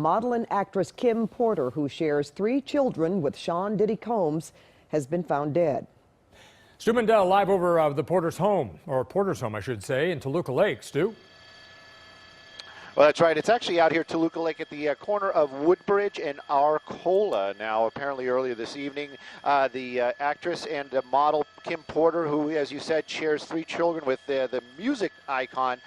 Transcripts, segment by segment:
Model and actress Kim Porter, who shares 3 children with Sean Diddy Combs, has been found dead. Stu Mandel live over the Porter's home, I should say, in Toluca Lake. Stu? Well, that's right. It's actually out here at Toluca Lake at the corner of Woodbridge and Arcola. Now, apparently earlier this evening, the actress and model Kim Porter, who, as you said, shares 3 children with the music icon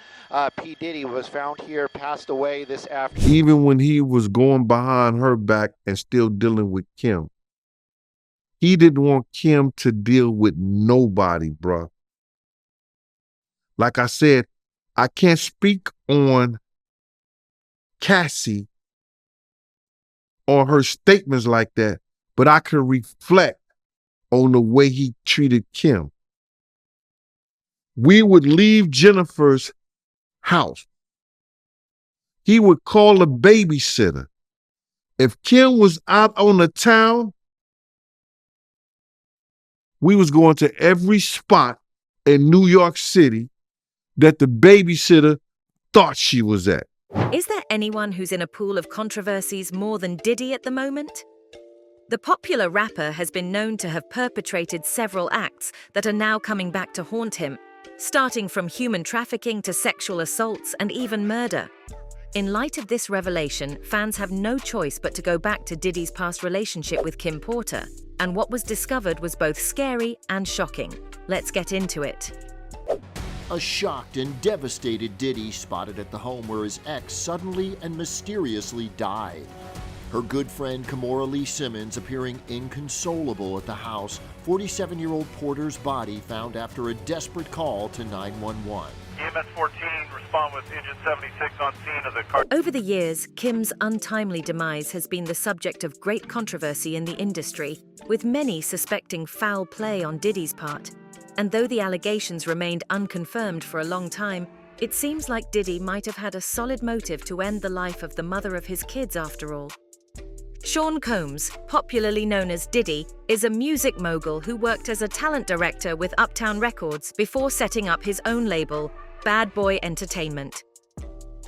P. Diddy, was found here, passed away this afternoon. Even when he was going behind her back and still dealing with Kim, he didn't want Kim to deal with nobody, bruh. Like I said, I can't speak on Cassie or her statements like that, but I can reflect on the way he treated Kim. We would leave Jennifer's house. He would call a babysitter. If Kim was out on the town, we was going to every spot in New York City that the babysitter thought she was at. Is there anyone who's in a pool of controversies more than Diddy at the moment? The popular rapper has been known to have perpetrated several acts that are now coming back to haunt him, starting from human trafficking to sexual assaults and even murder. In light of this revelation, fans have no choice but to go back to Diddy's past relationship with Kim Porter, and what was discovered was both scary and shocking. Let's get into it. A shocked and devastated Diddy spotted at the home where his ex suddenly and mysteriously died. Her good friend Kimora Lee Simmons appearing inconsolable at the house, 47-year-old Porter's body found after a desperate call to 911. EMS 14, respond with engine 76 on scene of the car. Over the years, Kim's untimely demise has been the subject of great controversy in the industry, with many suspecting foul play on Diddy's part. And though the allegations remained unconfirmed for a long time, it seems like Diddy might have had a solid motive to end the life of the mother of his kids after all. Sean Combs, popularly known as Diddy, is a music mogul who worked as a talent director with Uptown Records before setting up his own label, Bad Boy Entertainment.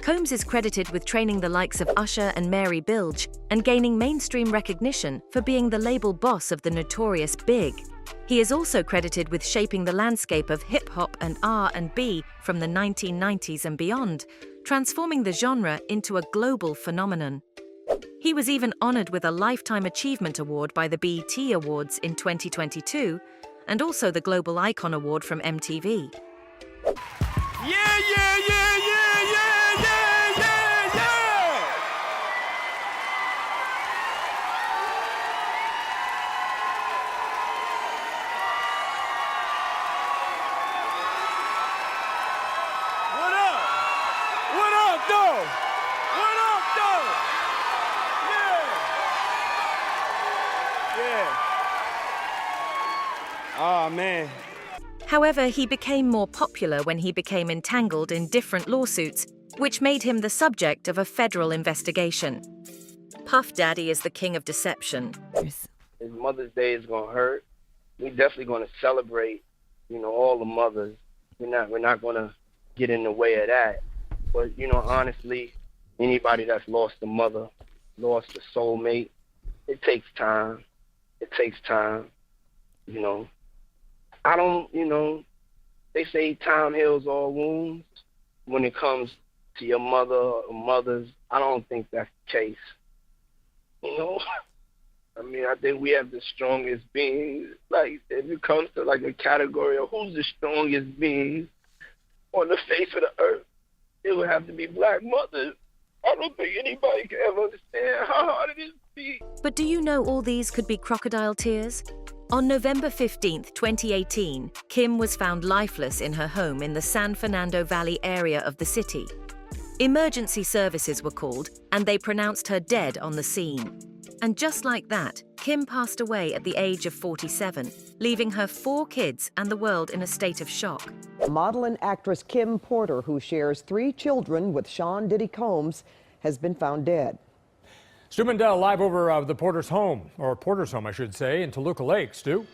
Combs is credited with training the likes of Usher and Mary Bilge and gaining mainstream recognition for being the label boss of the notorious Big. He is also credited with shaping the landscape of hip-hop and R&B from the 1990s and beyond, transforming the genre into a global phenomenon. He was even honored with a Lifetime Achievement Award by the BET Awards in 2022, and also the Global Icon Award from MTV. Oh, man. However, he became more popular when he became entangled in different lawsuits, which made him the subject of a federal investigation. Puff Daddy is the king of deception. His Mother's Day is going to hurt. We're definitely going to celebrate, all the mothers. We're not going to get in the way of that. But, honestly, anybody that's lost a mother, lost a soulmate, it takes time. It takes time, I don't, they say time heals all wounds. When it comes to your mother or mothers, I don't think that's the case. I think we have the strongest beings. Like, if it comes to, a category of who's the strongest beings on the face of the earth, it would have to be black mothers. I don't think anybody can ever understand how hard it is to be. But do you know all these could be crocodile tears? On November 15, 2018, Kim was found lifeless in her home in the San Fernando Valley area of the city. Emergency services were called, and they pronounced her dead on the scene. And just like that, Kim passed away at the age of 47, leaving her 4 kids and the world in a state of shock. Model and actress Kim Porter, who shares 3 children with Sean Diddy Combs, has been found dead. Stu Mandel live over the Porter's home, I should say, in Toluca Lake. Stu?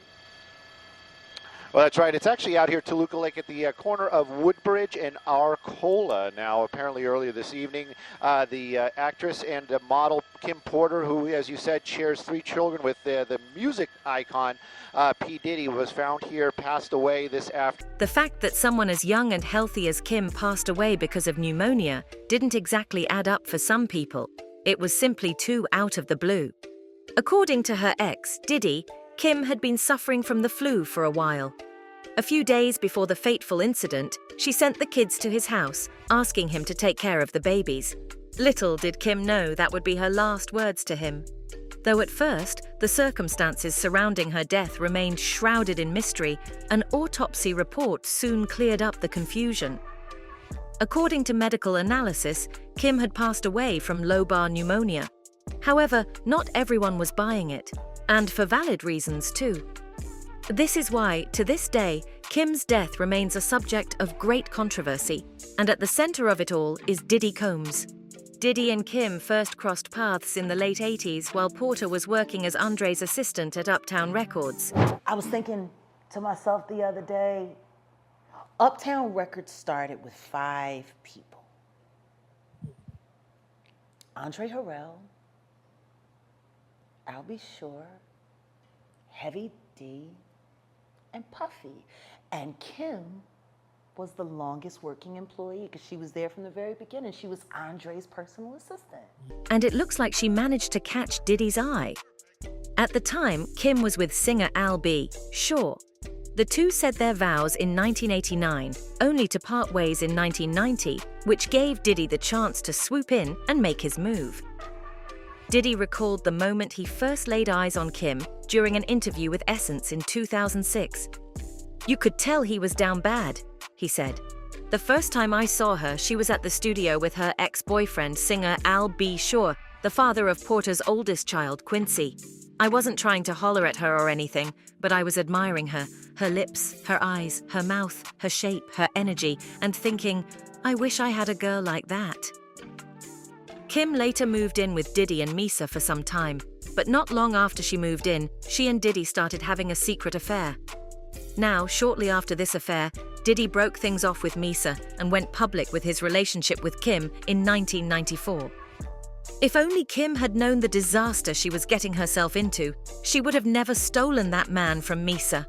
Well, that's right. It's actually out here Toluca Lake at the corner of Woodbridge and Arcola. Now, apparently earlier this evening, the actress and model Kim Porter, who, as you said, shares 3 children with the music icon P. Diddy, was found here, passed away this afternoon. The fact that someone as young and healthy as Kim passed away because of pneumonia didn't exactly add up for some people. It was simply too out of the blue. According to her ex, Diddy, Kim had been suffering from the flu for a while. A few days before the fateful incident, she sent the kids to his house, asking him to take care of the babies. Little did Kim know that would be her last words to him. Though at first, the circumstances surrounding her death remained shrouded in mystery, an autopsy report soon cleared up the confusion. According to medical analysis, Kim had passed away from lobar pneumonia. However, not everyone was buying it, and for valid reasons too. This is why, to this day, Kim's death remains a subject of great controversy, and at the center of it all is Diddy Combs. Diddy and Kim first crossed paths in the late 80s while Porter was working as Andre's assistant at Uptown Records. I was thinking to myself the other day, Uptown Records started with 5 people. Andre Harrell, I'll Be Sure, Heavy D, and Puffy. And Kim was the longest working employee because she was there from the very beginning. She was Andre's personal assistant. And it looks like she managed to catch Diddy's eye. At the time, Kim was with singer Al B. Sure. The two said their vows in 1989, only to part ways in 1990, which gave Diddy the chance to swoop in and make his move. Diddy recalled the moment he first laid eyes on Kim during an interview with Essence in 2006. "You could tell he was down bad," he said. "The first time I saw her, she was at the studio with her ex-boyfriend, singer Al B. Sure, the father of Porter's oldest child, Quincy. I wasn't trying to holler at her or anything, but I was admiring her lips, her eyes, her mouth, her shape, her energy, and thinking, I wish I had a girl like that." Kim later moved in with Diddy and Misa for some time, but not long after she moved in, she and Diddy started having a secret affair. Now, shortly after this affair, Diddy broke things off with Misa and went public with his relationship with Kim in 1994. If only Kim had known the disaster she was getting herself into, she would have never stolen that man from Misa.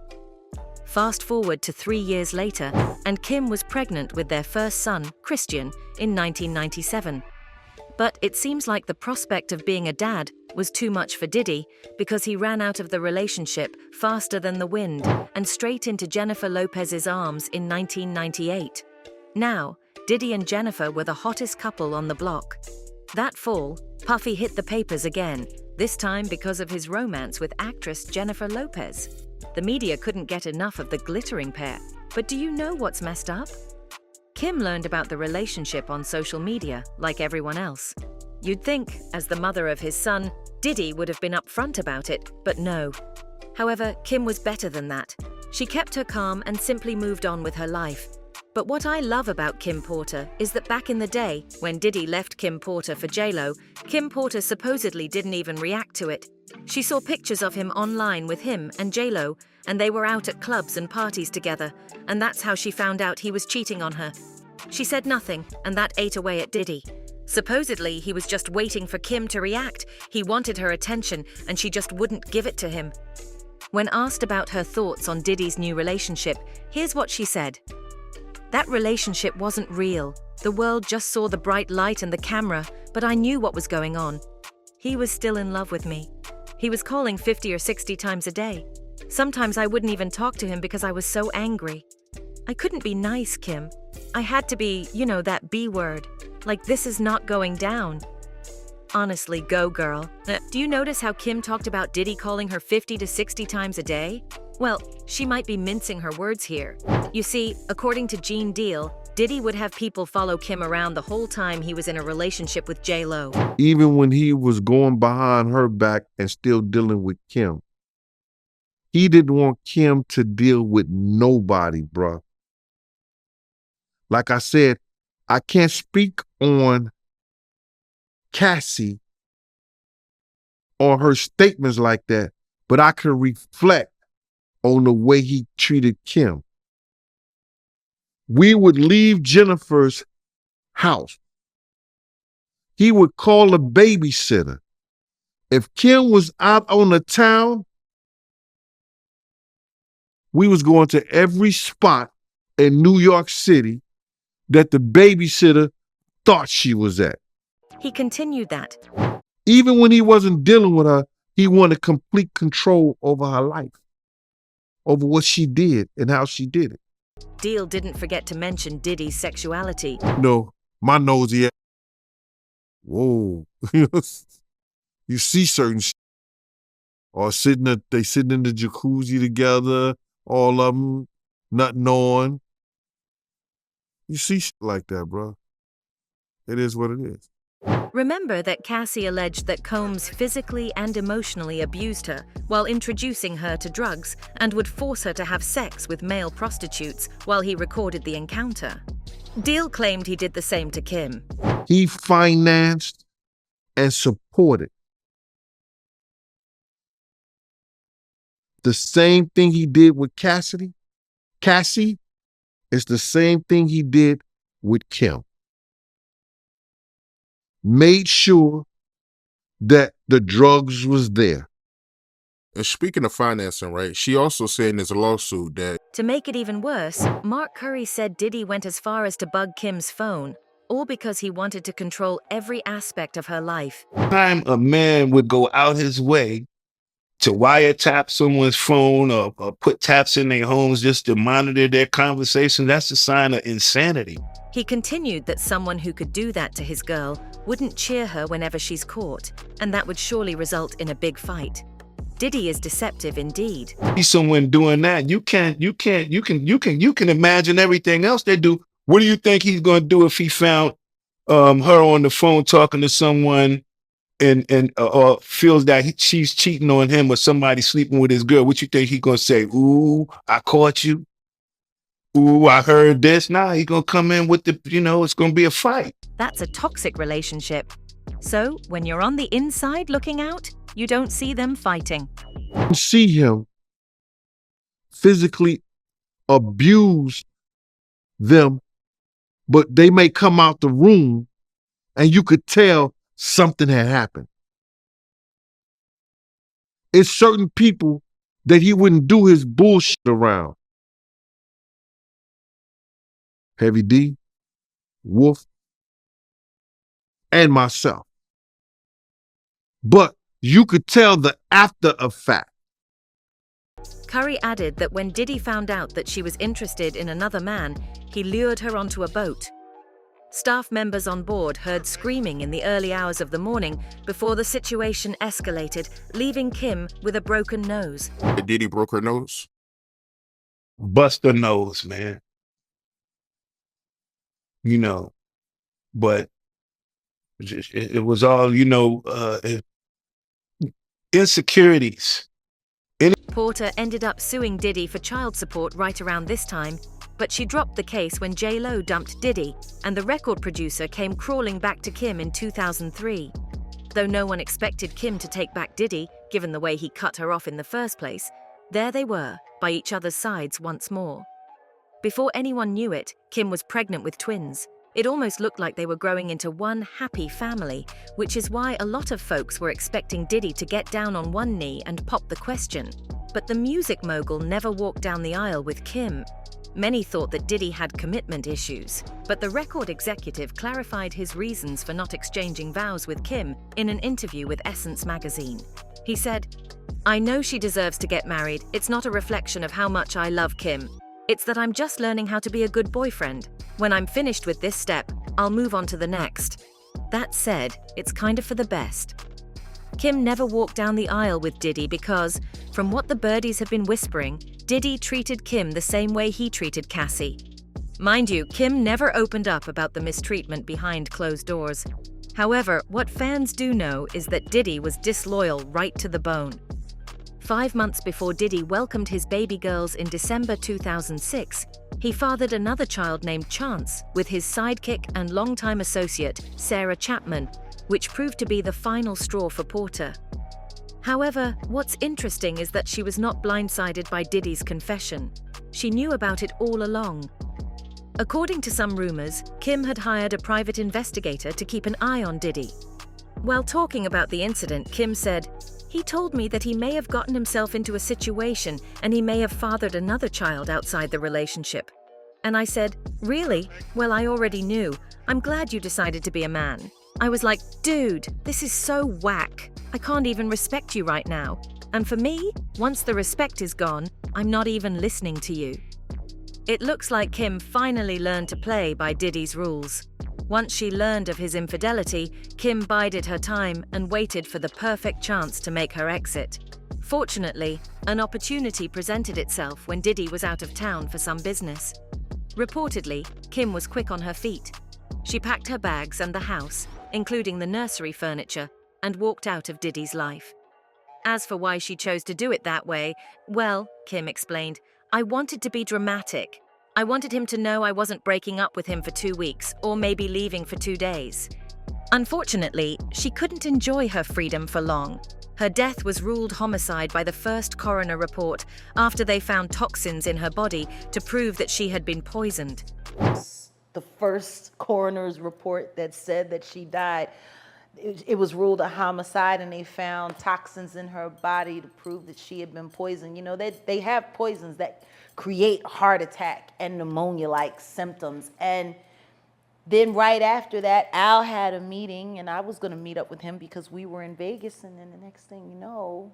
Fast forward to 3 years later, and Kim was pregnant with their first son, Christian, in 1997. But it seems like the prospect of being a dad was too much for Diddy because he ran out of the relationship faster than the wind and straight into Jennifer Lopez's arms in 1998. Now, Diddy and Jennifer were the hottest couple on the block. That fall, Puffy hit the papers again, this time because of his romance with actress Jennifer Lopez. The media couldn't get enough of the glittering pair. But do you know what's messed up? Kim learned about the relationship on social media, like everyone else. You'd think, as the mother of his son, Diddy would have been upfront about it, but no. However, Kim was better than that. She kept her calm and simply moved on with her life. But what I love about Kim Porter is that back in the day, when Diddy left Kim Porter for J-Lo, Kim Porter supposedly didn't even react to it. She saw pictures of him online with him and J-Lo, and they were out at clubs and parties together, and that's how she found out he was cheating on her. She said nothing, and that ate away at Diddy. Supposedly, he was just waiting for Kim to react. He wanted her attention, and she just wouldn't give it to him. When asked about her thoughts on Diddy's new relationship, here's what she said. "That relationship wasn't real. The world just saw the bright light and the camera, but I knew what was going on. He was still in love with me. He was calling 50 or 60 times a day. Sometimes I wouldn't even talk to him because I was so angry. I couldn't be nice, Kim. I had to be, that B word. Like, this is not going down." Honestly, go girl. Do you notice how Kim talked about Diddy calling her 50 to 60 times a day? Well, she might be mincing her words here. You see, according to Gene Deal, Diddy would have people follow Kim around the whole time he was in a relationship with J-Lo. Even when he was going behind her back and still dealing with Kim. He didn't want Kim to deal with nobody, bruh. Like I said, I can't speak on Cassie or her statements like that, but I can reflect on the way he treated Kim. We would leave Jennifer's house. He would call a babysitter. If Kim was out on the town, we was going to every spot in New York City that the babysitter thought she was at. He continued that. Even when he wasn't dealing with her, he wanted complete control over her life, over what she did and how she did it. Deal didn't forget to mention Diddy's sexuality. No, my nosy ass. Whoa. You see certain shit. Or they sitting in the jacuzzi together, all of them, nothing on. You see shit like that, bro. It is what it is. Remember that Cassie alleged that Combs physically and emotionally abused her while introducing her to drugs and would force her to have sex with male prostitutes while he recorded the encounter. Deal claimed he did the same to Kim. He financed and supported the same thing he did with Cassie. Cassie is the same thing he did with Kim. Made sure that the drugs was there. And speaking of financing, right, she also said in this lawsuit that... To make it even worse, Mark Curry said Diddy went as far as to bug Kim's phone, all because he wanted to control every aspect of her life. Time a man would go out his way to wiretap someone's phone or put taps in their homes just to monitor their conversation, that's a sign of insanity. He continued that someone who could do that to his girl wouldn't cheer her whenever she's caught, and that would surely result in a big fight. Diddy is deceptive indeed. See someone doing that, you can imagine everything else they do. What do you think he's going to do if he found her on the phone talking to someone and or feels that she's cheating on him or somebody sleeping with his girl? What you think he's going to say? Ooh, I caught you. Ooh, I heard this. Nah, he's going to come in with the, it's going to be a fight. That's a toxic relationship. So when you're on the inside looking out, you don't see them fighting. You see him physically abuse them, but they may come out the room and you could tell something had happened. It's certain people that he wouldn't do his bullshit around. Heavy D, Wolf, and myself. But you could tell the after effect. Curry added that when Diddy found out that she was interested in another man, he lured her onto a boat. Staff members on board heard screaming in the early hours of the morning before the situation escalated, leaving Kim with a broken nose. Diddy broke her nose? Bust her nose, man. But it was all, insecurities. Porter ended up suing Diddy for child support right around this time, but she dropped the case when J-Lo dumped Diddy, and the record producer came crawling back to Kim in 2003. Though no one expected Kim to take back Diddy, given the way he cut her off in the first place, there they were, by each other's sides once more. Before anyone knew it, Kim was pregnant with twins. It almost looked like they were growing into one happy family, which is why a lot of folks were expecting Diddy to get down on one knee and pop the question. But the music mogul never walked down the aisle with Kim. Many thought that Diddy had commitment issues, but the record executive clarified his reasons for not exchanging vows with Kim in an interview with Essence magazine. He said, "I know she deserves to get married. It's not a reflection of how much I love Kim. It's that I'm just learning how to be a good boyfriend. When I'm finished with this step, I'll move on to the next." That said, it's kind of for the best. Kim never walked down the aisle with Diddy because, from what the birdies have been whispering, Diddy treated Kim the same way he treated Cassie. Mind you, Kim never opened up about the mistreatment behind closed doors. However, what fans do know is that Diddy was disloyal right to the bone. 5 months before Diddy welcomed his baby girls in December 2006, he fathered another child named Chance with his sidekick and longtime associate, Sarah Chapman, which proved to be the final straw for Porter. However, what's interesting is that she was not blindsided by Diddy's confession. She knew about it all along. According to some rumors, Kim had hired a private investigator to keep an eye on Diddy. While talking about the incident, Kim said, "He told me that he may have gotten himself into a situation and he may have fathered another child outside the relationship." And I said, "Really? Well, I already knew. I'm glad you decided to be a man." I was like, "Dude, this is so whack. I can't even respect you right now. And for me, once the respect is gone, I'm not even listening to you." It looks like Kim finally learned to play by Diddy's rules. Once she learned of his infidelity, Kim bided her time and waited for the perfect chance to make her exit. Fortunately, an opportunity presented itself when Diddy was out of town for some business. Reportedly, Kim was quick on her feet. She packed her bags and the house, including the nursery furniture, and walked out of Diddy's life. As for why she chose to do it that way, well, Kim explained, "I wanted to be dramatic. I wanted him to know I wasn't breaking up with him for 2 weeks or maybe leaving for 2 days." Unfortunately, she couldn't enjoy her freedom for long. Her death was ruled homicide by the first coroner report after they found toxins in her body to prove that she had been poisoned. The first coroner's report that said that she died, it was ruled a homicide, and they found toxins in her body to prove that she had been poisoned. You know, they have poisons that create heart attack and pneumonia-like symptoms. And then right after that, Al had a meeting, and I was going to meet up with him because we were in Vegas, and then the next thing you know...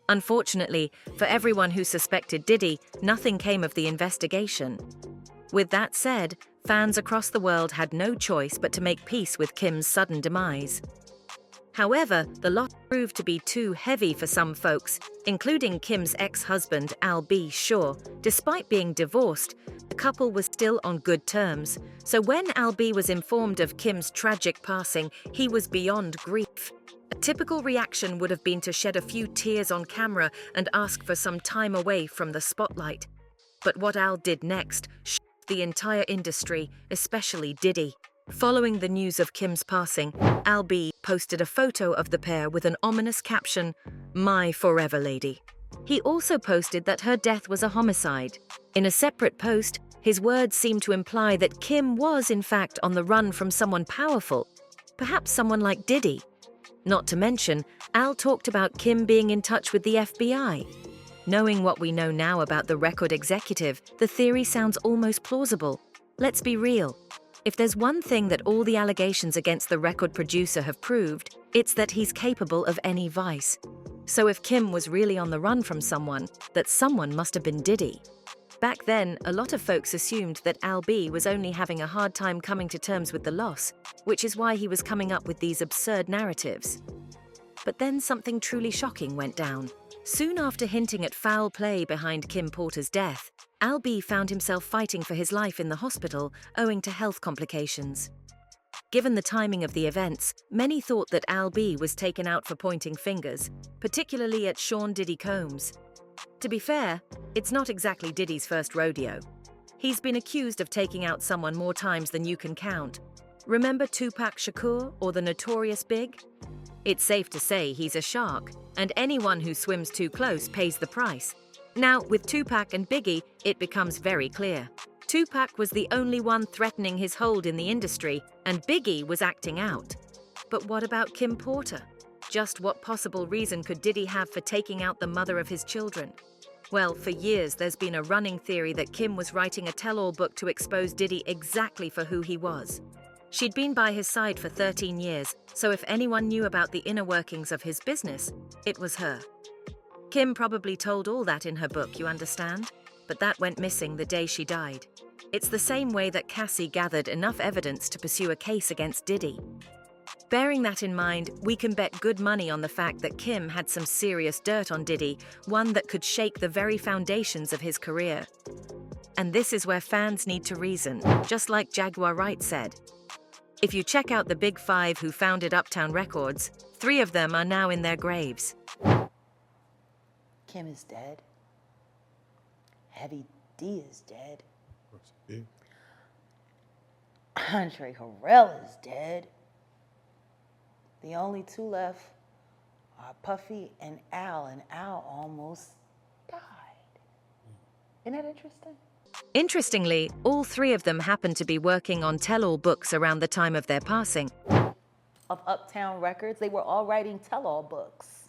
Unfortunately, for everyone who suspected Diddy, nothing came of the investigation. With that said, fans across the world had no choice but to make peace with Kim's sudden demise. However, the loss proved to be too heavy for some folks, including Kim's ex-husband, Al B. Shaw. Despite being divorced, the couple was still on good terms, so when Al B. was informed of Kim's tragic passing, he was beyond grief. A typical reaction would have been to shed a few tears on camera and ask for some time away from the spotlight. But what Al did next shocked the entire industry, especially Diddy. Following the news of Kim's passing, Al B. posted a photo of the pair with an ominous caption, "My forever lady." He also posted that her death was a homicide. In a separate post, his words seemed to imply that Kim was in fact on the run from someone powerful, perhaps someone like Diddy. Not to mention, Al talked about Kim being in touch with the FBI. Knowing what we know now about the record executive, the theory sounds almost plausible. Let's be real. If there's one thing that all the allegations against the record producer have proved, it's that he's capable of any vice. So if Kim was really on the run from someone, that someone must have been Diddy. Back then, a lot of folks assumed that Al B. was only having a hard time coming to terms with the loss, which is why he was coming up with these absurd narratives. But then something truly shocking went down. Soon after hinting at foul play behind Kim Porter's death, Al B. found himself fighting for his life in the hospital owing to health complications. Given the timing of the events, many thought that Al B. was taken out for pointing fingers, particularly at Sean Diddy Combs. To be fair, it's not exactly Diddy's first rodeo. He's been accused of taking out someone more times than you can count. Remember Tupac Shakur or the Notorious Big? It's safe to say he's a shark, and anyone who swims too close pays the price. Now, with Tupac and Biggie, it becomes very clear. Tupac was the only one threatening his hold in the industry, and Biggie was acting out. But what about Kim Porter? Just what possible reason could Diddy have for taking out the mother of his children? Well, for years there's been a running theory that Kim was writing a tell-all book to expose Diddy exactly for who he was. She'd been by his side for 13 years, so if anyone knew about the inner workings of his business, it was her. Kim probably told all that in her book, you understand? But that went missing the day she died. It's the same way that Cassie gathered enough evidence to pursue a case against Diddy. Bearing that in mind, we can bet good money on the fact that Kim had some serious dirt on Diddy, one that could shake the very foundations of his career. And this is where fans need to reason, just like Jaguar Wright said. If you check out the Big Five who founded Uptown Records, 3 of them are now in their graves. Kim is dead. Heavy D is dead. Andre Harrell is dead. The only 2 left Puffy and Al almost died. Isn't that interesting? Interestingly, all three of them happened to be working on tell-all books around the time of their passing. Of Uptown Records, they were all writing tell-all books.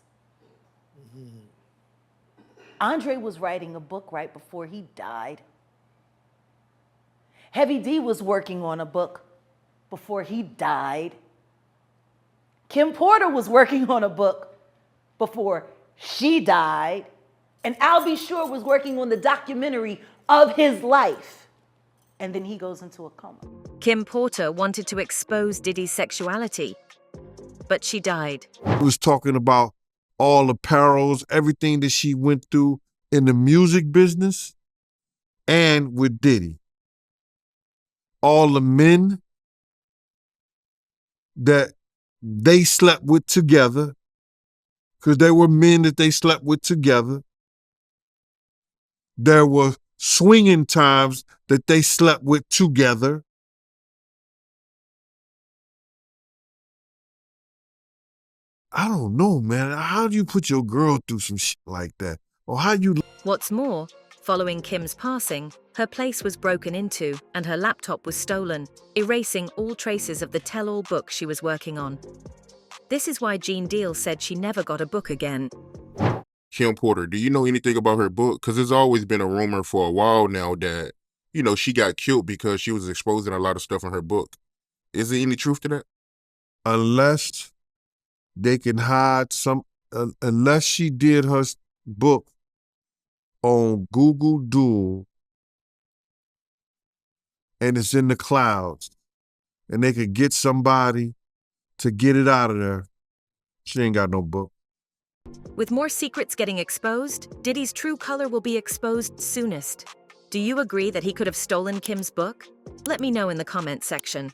Andre was writing a book right before he died. Heavy D was working on a book before he died. Kim Porter was working on a book before she died. And Al B. Sure was working on the documentary of his life. And then he goes into a coma. Kim Porter wanted to expose Diddy's sexuality, but she died. He was talking about all the perils, everything that she went through in the music business and with Diddy. All the men that they slept with together, because there were men that they slept with together. There were swinging times that they slept with together. I don't know, man. How do you put your girl through some shit like that? Or how you... What's more, following Kim's passing, her place was broken into and her laptop was stolen, erasing all traces of the tell-all book she was working on. This is why Jean Deal said she never got a book again. Kim Porter, do you know anything about her book? Because there's always been a rumor for a while now that, you know, she got killed because she was exposing a lot of stuff in her book. Is there any truth to that? Unless they can hide unless she did her book on Google Duo and it's in the clouds and they could get somebody to get it out of there, she ain't got no book. With more secrets getting exposed, Diddy's true color will be exposed soonest. Do you agree that he could have stolen Kim's book? Let me know in the comment section.